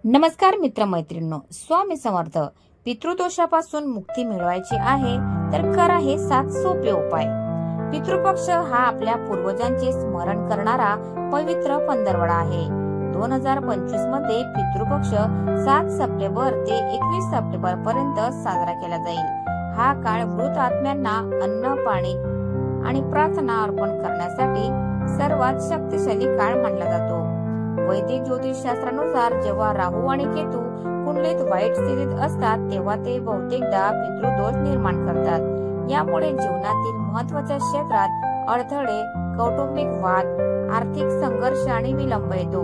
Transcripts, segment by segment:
नमस्कार मित्रमैत्रिणींनो, स्वामी समर्थ. पितृदोषापासून मुक्ती मिळवायची आहे तर करा हे 7 सोपे उपाय. पितृपक्ष हा आपल्या पूर्वजांचे स्मरण करणारा पवित्र पंधरवडा आहे. 2025 मध्ये पितृपक्ष 7 सप्टेंबर ते 21 सप्टेंबर पर्यंत साजरा केला जाईल. हा काळ मृत आत्म्यांना अन्न, पाणी आणि प्रार्थना अर्पण करण्यासाठी सर्वात शक्तिशाली काळ मानला जातो. वैदिक ज्योतिषशास्त्रानुसार जेव्हा राहू आणि केतू कुंडलीत वाईट स्थितीत असतात तेव्हा ते बहुतेकदा पितृदोष निर्माण करतात. यामुळे जीवनातील महत्त्वाच्या क्षेत्रात अडथळे, कौटुंबिक वाद, आर्थिक संघर्ष आणि विलंब येतो.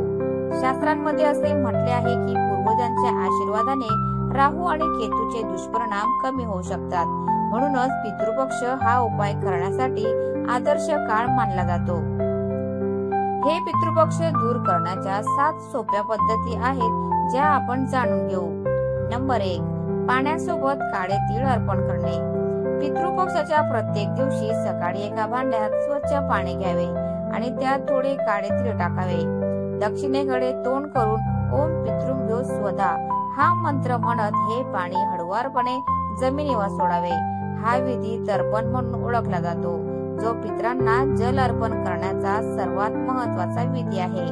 शास्त्रांमध्ये असे म्हटले आहे की पूर्वजांच्या आशीर्वादाने राहू आणि केतूचे दुष्परिणाम कमी होऊ शकतात. म्हणूनच पितृपक्ष हा उपाय करण्यासाठी आदर्श काळ मानला जातो. हे पितृपक्ष दूर करण्याच्या 7 सोप्या पद्धती आहेत ज्या आपण जाणून घेऊ. नंबर 1. पाण्यासोबत काळे तीळ अर्पण करणे. पितृपक्षाच्या प्रत्येक दिवशी सकाळी एका भांड्यात स्वच्छ पाणी घ्यावे आणि त्यात थोडे काळे तीळ टाकावे. दक्षिणेकडे तोंड करून ओम पितृभ्यो स्वधा हा मंत्र म्हणत हे पाणी हळुवारपणे जमिनीवर सोडावे. हा विधी तर्पण म्हणून ओळखला जातो, जो पितरांना जल अर्पण करण्याचा सर्वात महत्वाचा विधी आहे.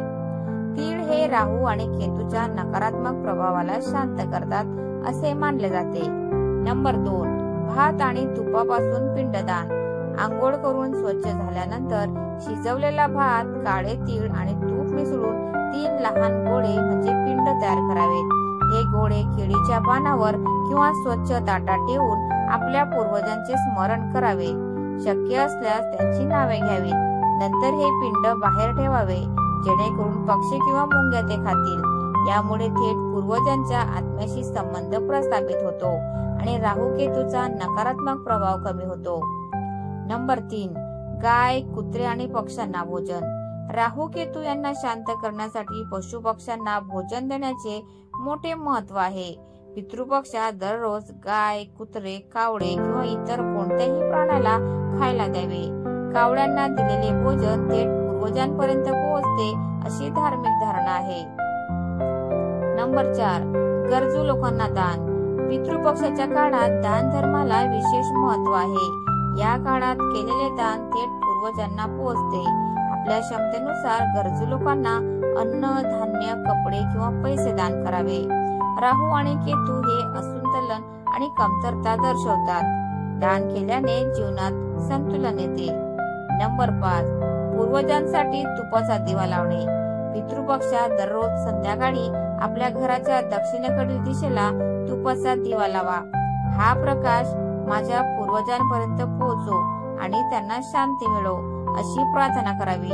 तीळ हे राहू आणि केतूच्या नकारात्मक प्रभावाला शांत करतात असे मानले जाते. नंबर 2. भात आणि तुपापासून पिंडदान. आंघोळ करून स्वच्छ झाल्यानंतर शिजवलेला भात, काळे तीळ आणि तूप मिसळून 3 लहान गोळे म्हणजे पिंड तयार करावेत. हे गोळे केळीच्या पानावर किंवा स्वच्छ ताटात ठेवून आपल्या पूर्वजांचे स्मरण करावे. शक्य असल्यास त्यांची नावे घ्यावीत. नंतर हे पिंड बाहेर ठेवावे जेणेकरून पक्षी किंवा मुंग्या ते खातील. यामुळे थेट पूर्वजांच्या आत्म्याशी संबंध प्रस्थापित होतो आणि राहू केतूचा नकारात्मक प्रभाव कमी होतो. नंबर 3. गाय, कुत्रे आणि पक्ष्यांना भोजन. राहू केतू यांना शांत करण्यासाठी पशु पक्ष्यांना भोजन देण्याचे मोठे महत्व आहे. पितृपक्षात दररोज गाय, कुत्रे, कावळे किंवा इतर कोणत्याही प्राण्याला खायला द्यावे. कावळ्यांना दिलेले भोजन थेट पूर्वजांपर्यंत पोहोचते अशी धार्मिक धारणा आहे. नंबर 4. गरजू लोकांना दान. पितृपक्षाच्या काळात दान धर्माला विशेष महत्व आहे. या काळात केलेले दान थेट पूर्वजांना पोहोचते. आपल्या क्षमतेनुसार गरजू लोकांना अन्न, धान्य, कपडे किंवा पैसे दान करावे. राहू आणि केतू हे असंतुलन आणि कमतरता दर्शवतात. दान केल्याने जीवनात संतुलन येते. नंबर 5. पूर्वजांसाठी तुपाचा दिवा लावणे. पितृपक्षात दररोज संध्याकाळी आपल्या घराच्या दक्षिणेकडील दिशेला तुपाचा दिवा लावा. हा प्रकाश माझ्या पूर्वजांपर्यंत पोहोचो आणि त्यांना शांती मिळो अशी प्रार्थना करावी.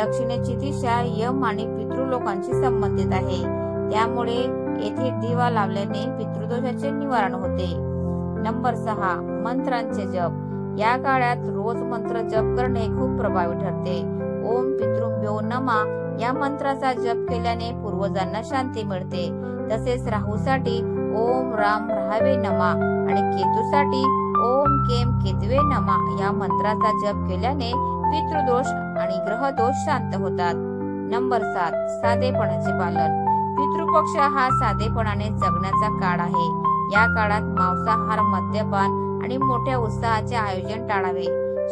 दक्षिणेची दिशा यम आणि पितृलोकांशी संबंधित आहे. त्यामुळे येथे दिवा लावल्याने पितृदोषाचे निवारण होते. नंबर 6. मंत्रांचे जप. या काळात रोज मंत्र जप करणे खूप प्रभावी ठरते. ओम पितृभ्यो नमः या मंत्राचा जप केल्याने पूर्वजांना शांती मिळते. तसेच राहूसाठी ओम राम राहावे नमः आणि केतूसाठी ओम केम केतवे नमः या मंत्राचा जप केल्याने पितृदोष आणि ग्रहदोष शांत होतात. नंबर 7. साधेपणाचे पालन. पितृपक्ष हा साधेपणाने जगण्याचा काळ आहे. या काळात मांसाहार, मद्यपान आणि मोठ्या उत्साहाचे आयोजन टाळावे.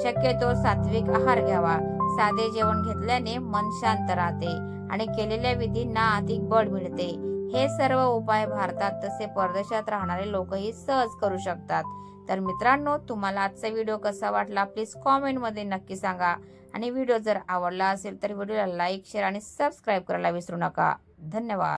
शक्यतो सात्विक आहार घ्यावा. साधे जेवण घेतल्याने मन शांत राहते आणि केलेल्या विधींना अधिक बळ मिळते. हे सर्व उपाय भारतात तसे परदेशात राहणारे लोकही सहज करू शकतात. तर मित्रांनो, तुम्हाला आजचा व्हिडिओ कसा वाटला प्लीज कॉमेंट मध्ये नक्की सांगा. आणि व्हिडिओ जर आवडला असेल तर व्हिडिओला लाईक, शेअर आणि सबस्क्राईब करायला विसरू नका. धन्यवाद.